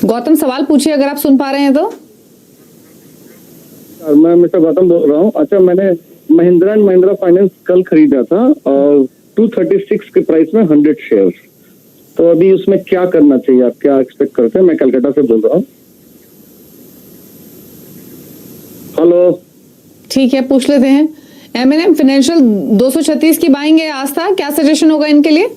गौतम सवाल पूछिए अगर आप सुन पा रहे हैं तो। मैं मिस्टर गौतम बोल रहा हूँ। अच्छा, मैंने महिंद्रा एंड महिंद्रा फाइनेंस कल खरीदा था और 236 के प्राइस में 100 शेयर्स। तो अभी उसमें क्या करना चाहिए, आप क्या एक्सपेक्ट करते हैं? मैं कलकत्ता से बोल रहा हूँ। हेलो, ठीक है, पूछ लेते हैं। M&M फाइनेंशियल 236 की बाइंग है आस्था, क्या सजेशन होगा इनके लिए?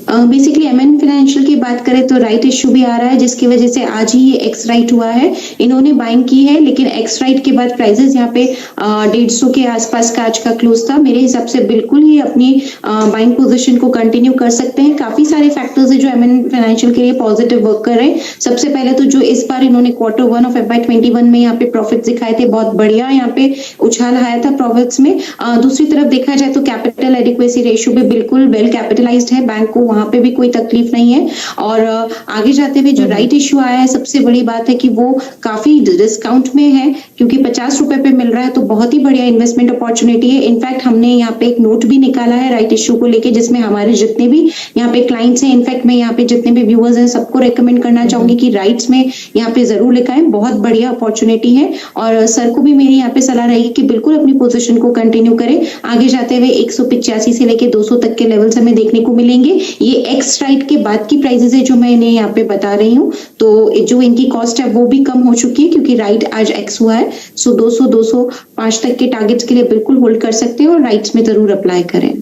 बेसिकली M&M फाइनेंशियल की बात करें तो राइट इश्यू भी आ रहा है, जिसकी वजह से आज ही ये एक्स राइट हुआ है। इन्होंने बाइंग की है, लेकिन एक्स राइट के बाद प्राइसेस यहाँ पे 150 के आसपास का आज का क्लोज था। मेरे हिसाब से बिल्कुल ही अपनी बाइंग पोजीशन को कंटिन्यू कर सकते हैं। काफी सारे फैक्टर्स है जो M&M फाइनेंशियल के लिए पॉजिटिव वर्क कर रहे हैं। सबसे पहले तो जो इस बार इन्होंने Q1 ऑफ FY21 में यहाँ पे प्रॉफिट दिखाए थे, बहुत बढ़िया यहाँ पे उछाल आया था प्रॉफिट्स में। दूसरी तरफ देखा जाए तो कैपिटल एडिक्वेसी रेशियो भी बिल्कुल वेल कैपिटलाइज्ड है बैंक को, वहां पे भी कोई तकलीफ नहीं है। और आगे जाते हुए जो राइट इश्यू आया है, सबसे बड़ी बात है कि वो काफी डिस्काउंट में है, क्योंकि 50 रुपए पे मिल रहा है, तो बहुत ही बढ़िया इन्वेस्टमेंट अपॉर्चुनिटी है। इनफैक्ट हमने यहाँ पे एक नोट भी निकाला है राइट इश्यू को लेके, जिसमें हमारे जितने भी यहाँ पे क्लाइंट्स हैं, इनफैक्ट मैं यहाँ पे जितने भी व्यूअर्स हैं सबको रेकमेंड करना चाहूंगी कि राइट्स में यहाँ पे जरूर लिखाएं, बहुत बढ़िया अपॉर्चुनिटी है। और सर को भी मेरी यहाँ पे सलाह रहेगी कि बिल्कुल अपनी पोजीशन को कंटिन्यू करें। आगे जाते हुए 185 से लेके 200 तक के लेवल्स हमें देखने को मिलेंगे। ये एक्स राइट के बाद की प्राइसेस है जो मैं इन्हें यहाँ पे बता रही हूँ, तो जो इनकी कॉस्ट है वो भी कम हो चुकी है, क्योंकि राइट आज एक्स हुआ है। सो 200-205 तक के टारगेट्स के लिए बिल्कुल होल्ड कर सकते हैं और राइट्स में जरूर अप्लाई करें।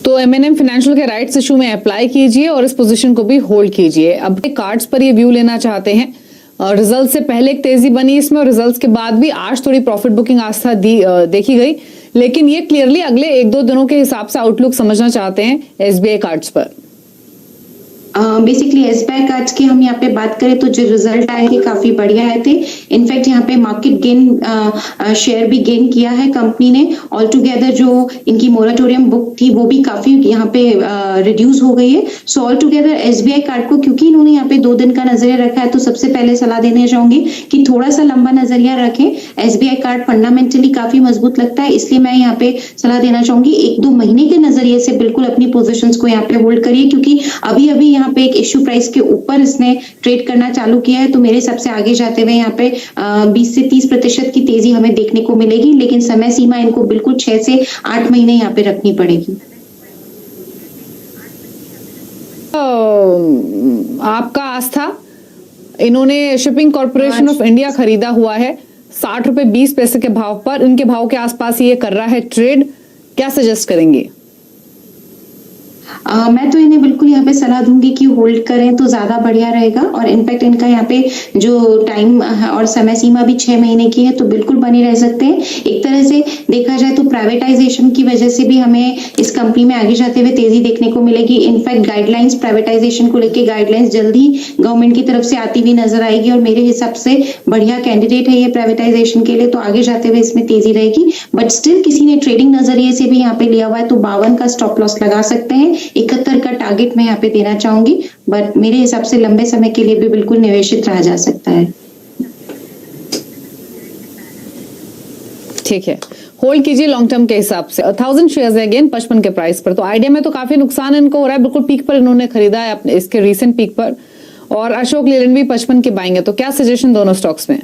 तो M&M फाइनेंशियल के राइट्स इशू में अप्लाई कीजिए और इस पोजीशन को भी होल्ड कीजिए। अब कार्ड्स पर ये व्यू लेना चाहते हैं। रिजल्ट से पहले एक तेजी बनी इसमें और रिजल्ट्स के बाद भी आज थोड़ी प्रॉफिट बुकिंग आस्था देखी गई, लेकिन ये क्लियरली अगले 1-2 दिनों के हिसाब से आउटलुक समझना चाहते हैं SBI कार्ड्स पर। बेसिकली SBI कार्ड्स की हम यहाँ पे बात करें तो जो रिजल्ट आए थे काफी बढ़िया आए थे। इनफैक्ट यहाँ पे मार्केट गेन शेयर भी गेन किया है कंपनी ने। ऑल टुगेदर जो इनकी मोराटोरियम बुक थी वो भी काफी यहाँ पे रिड्यूस हो गई है। So all together SBI card को, क्योंकि इन्होंने यहाँ पे 2 दिन का नजरिया रखा है, तो सबसे पहले सलाह देना चाहूंगी कि थोड़ा सा लंबा नजरिया रखें। SBI कार्ड फंडामेंटली काफी मजबूत लगता है, इसलिए मैं यहाँ पे सलाह देना चाहूंगी 1-2 महीने के नजरिए से बिल्कुल अपनी पोजिशंस को यहाँ पे होल्ड करिए, क्योंकि अभी अभी यहाँ पे एक इश्यू प्राइस के ऊपर इसने ट्रेड करना चालू किया है। तो मेरे हिसाब से आगे जाते हुए यहाँ पे 20 से 30% की तेजी हमें देखने को मिलेगी, लेकिन समय सीमा इनको बिल्कुल 6 से 8 महीने यहाँ पे रखनी पड़ेगी। आपका आस्था, इन्होंने शिपिंग कॉर्पोरेशन ऑफ इंडिया खरीदा हुआ है 60 रुपए 20 पैसे के भाव पर। इनके भाव के आसपास ये कर रहा है ट्रेड, क्या सजेस्ट करेंगे? मैं तो इन्हें बिल्कुल यहाँ पे सलाह दूंगी कि होल्ड करें तो ज्यादा बढ़िया रहेगा। और इनफैक्ट इनका यहाँ पे जो टाइम और समय सीमा भी 6 महीने की है, तो बिल्कुल बने रह सकते हैं। एक तरह से देखा जाए तो प्राइवेटाइजेशन की वजह से भी हमें इस कंपनी में आगे जाते हुए तेजी देखने को मिलेगी। इनफैक्ट गाइडलाइंस प्राइवेटाइजेशन को लेकर गाइडलाइंस जल्दी गवर्नमेंट की तरफ से आती हुई नजर आएगी, और मेरे हिसाब से बढ़िया कैंडिडेट है ये प्राइवेटाइजेशन के लिए, तो आगे जाते हुए इसमें तेजी रहेगी। बट स्टिल किसी ने ट्रेडिंग नजरिए से भी यहाँ पे लिया हुआ है तो 52 का स्टॉप लॉस लगा सकते हैं। 71 का टारगेट मैं यहाँ पे देना चाहूंगी, बट मेरे हिसाब से लंबे समय के लिए भी बिल्कुल निवेशित रहा जा सकता है। ठीक है, होल्ड कीजिए लॉन्ग टर्म के हिसाब से। 1000 शेयर्स है अगेन 55 के प्राइस पर। तो आइडिया में तो काफी नुकसान इनको हो रहा है, बिल्कुल पीक पर इन्होंने खरीदा है अपने इसके रीसेंट पीक पर, और अशोक लेलैंड भी 55 के बाइंग है। तो क्या सजेशन दोनों स्टॉक्स में?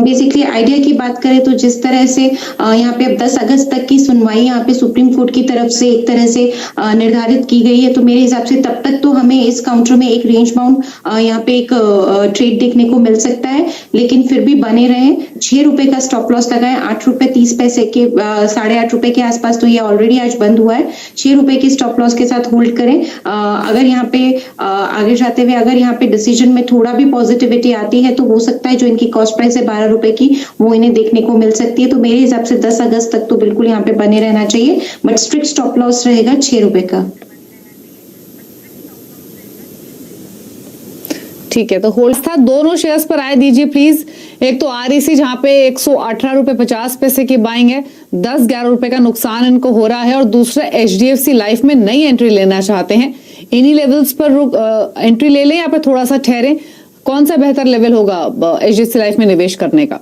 बेसिकली आइडिया की बात करें तो जिस तरह से यहाँ पे अब 10 अगस्त तक की सुनवाई यहाँ पे सुप्रीम कोर्ट की तरफ से एक तरह से निर्धारित की गई है, तो मेरे हिसाब से तब तक तो हमें इस काउंटर में एक रेंज बाउंड यहाँ पे एक ट्रेड देखने को मिल सकता है, लेकिन फिर भी बने रहे। 6 रुपए का स्टॉप लॉस लगाएं, 8 रुपए 30 पैसे के 8.5 रुपए के आसपास, तो ये ऑलरेडी आज बंद हुआ है। 6 रुपए के स्टॉप लॉस के साथ होल्ड करें। अगर यहाँ पे आगे जाते हुए अगर यहाँ पे डिसीजन में थोड़ा भी पॉजिटिविटी आती है, तो हो सकता है जो इनकी कॉस्ट प्राइस है 12 रुपए की, वो इन्हें देखने को मिल सकती है। तो मेरे हिसाब से 10 अगस्त तक तो बिल्कुल यहाँ पे बने रहना चाहिए, बट स्ट्रिक्ट स्टॉप लॉस रहेगा 6 रुपए का। ठीक है, तो होल्ड था दोनों शेयर्स पर आए दीजिए प्लीज। एक तो REC जहां पे 118 रुपए 50 पैसे की बाइंग है, 10-11 रुपए का नुकसान इनको हो रहा है। और दूसरा HDFC लाइफ में नई एंट्री लेना चाहते हैं, इन्हीं लेवल्स पर एंट्री ले लें या फिर थोड़ा सा ठहरें? कौन सा बेहतर लेवल होगा HDFC लाइफ में निवेश करने का?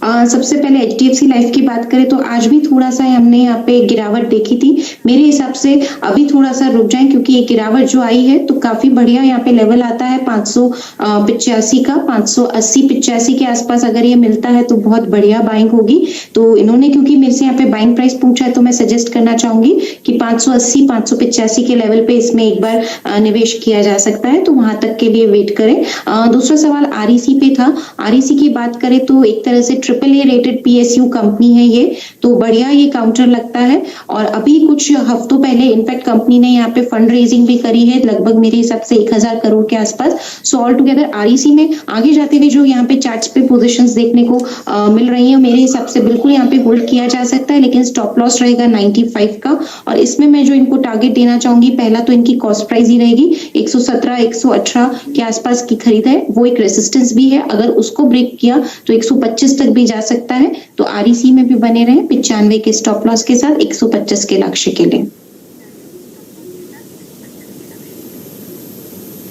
सबसे पहले एचडीएफसी लाइफ की बात करें तो आज भी थोड़ा सा हमने यहाँ पे गिरावट देखी थी। मेरे हिसाब से अभी थोड़ा सा रुक जाएं क्योंकि ये गिरावट जो आई है तो काफी बढ़िया यहाँ पे लेवल आता है 585 का, 580-85 के आसपास अगर ये मिलता है तो बहुत बढ़िया बाइंग होगी। तो इन्होंने क्योंकि मेरे से यहाँ पे बाइंग प्राइस पूछा है तो मैं सजेस्ट करना चाहूंगी कि 580-585 के लेवल पे इसमें एक बार निवेश किया जा सकता है, तो वहां तक के लिए वेट करें। दूसरा सवाल आरईसी पे था। आरईसी की बात करें तो एक तरह से AAA रेटेड PSU कंपनी है ये, तो बढ़िया ये काउंटर लगता है। और अभी कुछ हफ्तों पहले इनफैक्ट कंपनी ने यहाँ पे फंड रेजिंग भी करी है लगभग मेरे हिसाब से 1000 करोड़ के आसपास। सो ऑल टुगेदर आरईसी में आगे जाते हुए जो यहाँ पे चार्ट्स पे पोजीशंस देखने को मिल रही है मेरे हिसाब से बिल्कुल यहाँ पे होल्ड किया जा सकता है, लेकिन स्टॉप लॉस रहेगा 95 का। और इसमें मैं जो इनको टारगेट देना चाहूंगी, पहला तो इनकी कॉस्ट प्राइस ही रहेगी 117-118 के आसपास की खरीद है, वो एक रेसिस्टेंस भी है, अगर उसको ब्रेक किया तो 125 तक भी जा सकता है। तो आरईसी में भी बने रहे 95 के स्टॉप लॉस के साथ 125 के लक्ष्य के लिए।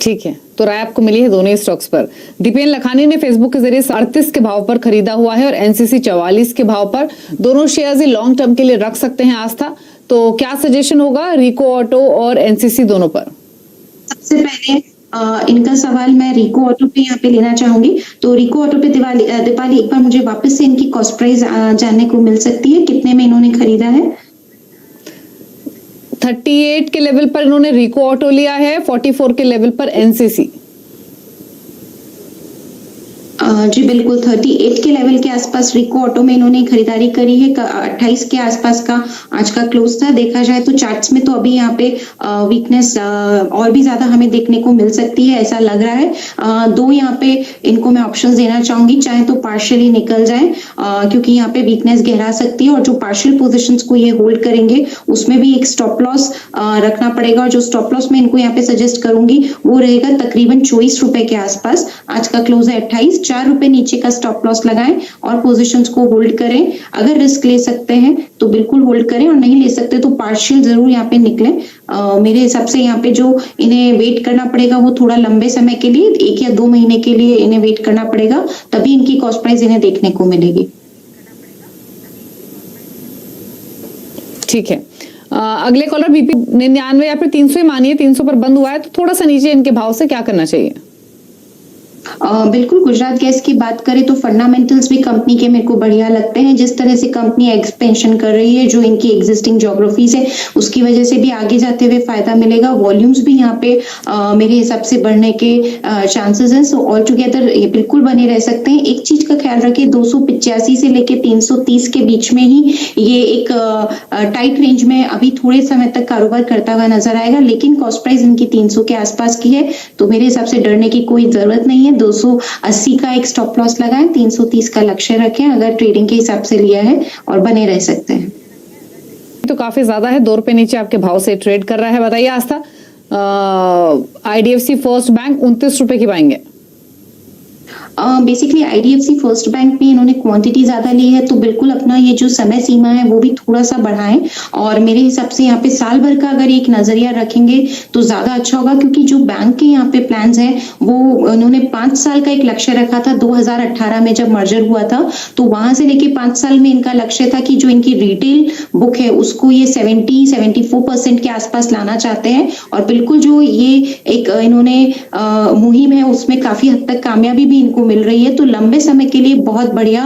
ठीक है, तो राय आपको मिली है दोनों स्टॉक्स पर। दीपेन लखानी ने फेसबुक के जरिए 38 के भाव पर खरीदा हुआ है और एनसीसी 44 के भाव पर। दोनों शेयर्स ही लॉन्ग टर्म के लिए रख सकते हैं आस्था, तो क्या सजेशन होगा रिको ऑटो और एनसीसी दोनों पर? सबसे पहले इनका सवाल मैं रिको ऑटो पे यहाँ पे लेना चाहूंगी। तो रिको ऑटो पे दीपाली एक बार मुझे वापस से इनकी कॉस्ट प्राइस जानने को मिल सकती है, कितने में इन्होंने खरीदा है? 38 के लेवल पर इन्होंने रिको ऑटो लिया है, 44 के लेवल पर एनसीसी। जी बिल्कुल 38 के लेवल के आसपास रिको ऑटो में इन्होंने खरीदारी करी है। 28 के आसपास का आज का क्लोज था। देखा जाए तो चार्ट्स में तो अभी यहाँ पे वीकनेस और भी ज्यादा हमें देखने को मिल सकती है, ऐसा लग रहा है। दो यहाँ पे इनको मैं ऑप्शंस देना चाहूंगी, चाहे तो पार्शियली निकल जाए क्योंकि यहाँ पे वीकनेस गहरा सकती है, और जो पार्शियल पोजिशंस को ये होल्ड करेंगे उसमें भी एक स्टॉप लॉस रखना पड़ेगा। और जो स्टॉप लॉस मैं इनको यहाँ पे सजेस्ट करूंगी वो रहेगा तकरीबन 24 रुपए के आसपास। आज का क्लोज है 28, 4 रुपए नीचे का स्टॉप लॉस लगाएं और पोजीशंस को होल्ड करें। अगर रिस्क ले सकते हैं तो बिल्कुल होल्ड करें, और नहीं ले सकते तो पार्शियल जरूर यहाँ पे निकलें। मेरे हिसाब से यहाँ पे जो इन्हें वेट करना पड़ेगा वो थोड़ा लंबे समय के लिए, 1 या 2 महीने के लिए इन्हें वेट करना पड़ेगा, तभी इनकी कॉस्ट प्राइस इन्हें देखने को मिलेगी। ठीक है, अगले कॉलर BP 99 या फिर 300 ही मानिए, 300 पर बंद हुआ है तो थोड़ा सा नीचे इनके भाव से क्या करना चाहिए? बिल्कुल गुजरात गैस की बात करें तो फंडामेंटल्स भी कंपनी के मेरे को बढ़िया लगते हैं। जिस तरह से कंपनी एक्सपेंशन कर रही है, जो इनकी एग्जिस्टिंग ज्योग्राफीज है उसकी वजह से भी आगे जाते हुए फायदा मिलेगा। वॉल्यूम्स भी यहाँ पे मेरे हिसाब से बढ़ने के चांसेस हैं। सो ऑल टुगेदर ये बिल्कुल बने रह सकते हैं। एक चीज का ख्याल रखिए, 285 से लेके 330 के बीच में ही ये एक टाइट रेंज में अभी थोड़े समय तक कारोबार करता हुआ नजर आएगा, लेकिन कॉस्ट प्राइस इनकी 300 के आसपास की है, तो मेरे हिसाब से डरने की कोई जरूरत नहीं है। 280 का एक स्टॉप लॉस लगाएं, 330 का लक्ष्य रखें अगर ट्रेडिंग के हिसाब से लिया है, और बने रह सकते हैं। तो काफी ज्यादा है, 2 रुपए नीचे आपके भाव से ट्रेड कर रहा है। बताइए आस्था, IDFC फर्स्ट बैंक 29 रुपए की पाएंगे। बेसिकली IDFC फर्स्ट बैंक में इन्होंने क्वांटिटी ज्यादा ली है, तो बिल्कुल अपना ये जो समय सीमा है वो भी थोड़ा सा बढ़ाएं। और मेरे हिसाब से यहाँ पे साल भर का अगर एक नजरिया रखेंगे तो ज्यादा अच्छा होगा, क्योंकि जो बैंक के यहाँ पे प्लान्स हैं वो उन्होंने 5 साल का एक लक्ष्य रखा था 2018 में जब मर्जर हुआ था, तो वहां से लेके 5 साल में इनका लक्ष्य था कि जो इनकी रिटेल बुक है उसको ये 70-74% के आसपास लाना चाहते हैं। और बिल्कुल जो ये एक इन्होंने मुहिम है उसमें काफी हद तक कामयाबी भी इनको मिल रही है, तो लंबे समय के लिए बहुत बढ़िया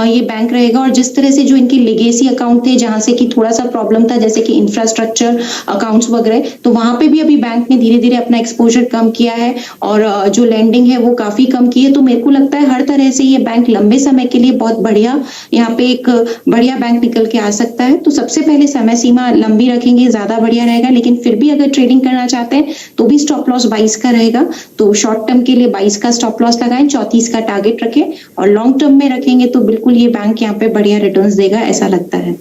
ये बैंक रहेगा। और जिस तरह से जो इनकी लेगेसी अकाउंट थे जहां से कि थोड़ा सा प्रॉब्लम था, जैसे कि इंफ्रास्ट्रक्चर अकाउंट्स वगैरह, तो वहां पे भी अभी बैंक ने धीरे धीरे अपना एक्सपोजर कम किया है और जो लेंडिंग है वो काफी कम की है। तो मेरे को लगता है हर तरह से ये बैंक लंबे समय के लिए बहुत बढ़िया, यहाँ पे एक बढ़िया बैंक निकल के आ सकता है। तो सबसे पहले समय सीमा लंबी रखेंगे, ज्यादा बढ़िया रहेगा। लेकिन फिर भी अगर ट्रेडिंग करना चाहते हैं तो भी स्टॉप लॉस 22 का रहेगा, तो शॉर्ट टर्म के लिए 22 का स्टॉप लॉस लगाएं, 34 का टारगेट रखें, और लॉन्ग टर्म में रखेंगे तो बिल्कुल ये बैंक यहाँ पे बढ़िया रिटर्न्स देगा, ऐसा लगता है।